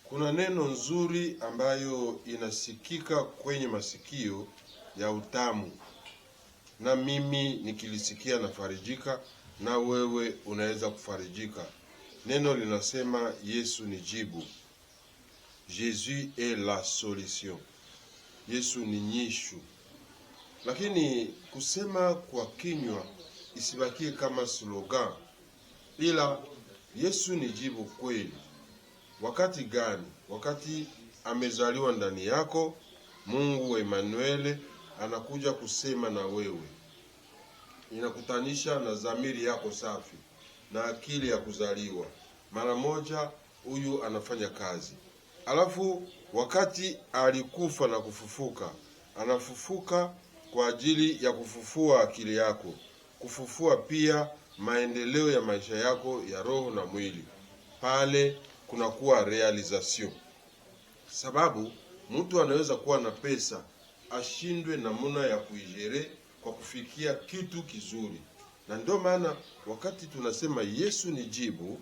Kuna neno nzuri ambayo inasikika kwenye masikio ya utamu, na mimi nikilisikia nafarijika, na wewe unaweza kufarijika. Neno linasema Yesu ni jibu. Jésus est la solution. Yesu ni nyishu. Lakini kusema kwa kinywa isibakie kama slogan, ila Yesu ni jibu kweli. Wakati gani? Wakati amezaliwa ndani yako, Mungu wa Emmanuel anakuja kusema na wewe. Inakutanisha na dhamiri yako safi na akili ya kuzaliwa. Mara moja huyu anafanya kazi. Alafu wakati alikufa na kufufuka, anafufuka kwa ajili ya kufufua akili yako, kufufua pia maendeleo ya maisha yako ya roho na mwili. Pale kunakuwa realization. Sababu mtu anaweza kuwa na pesa ashindwe namna ya kuijere kwa kufikia kitu kizuri. Na ndio maana wakati tunasema Yesu ni jibu,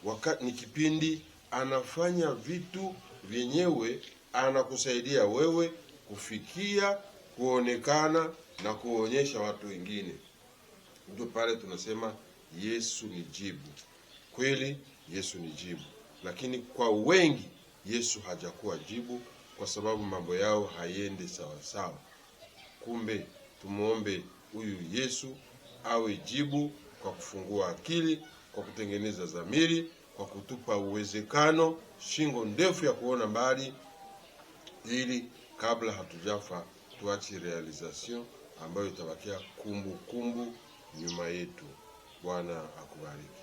wakati ni kipindi anafanya vitu vyenyewe, anakusaidia wewe kufikia, kuonekana na kuonyesha watu wengine. Ndio pale tunasema Yesu ni jibu. Kweli Yesu ni jibu. Lakini kwa wengi Yesu hajakuwa jibu, kwa sababu mambo yao hayende sawa sawa. Kumbe tumuombe huyu Yesu awe jibu kwa kufungua akili, kwa kutengeneza dhamiri, kwa kutupa uwezekano, shingo ndefu ya kuona mbali, ili kabla hatujafa tuache realization ambayo itabakia kumbu nyuma yetu. Bwana akubariki.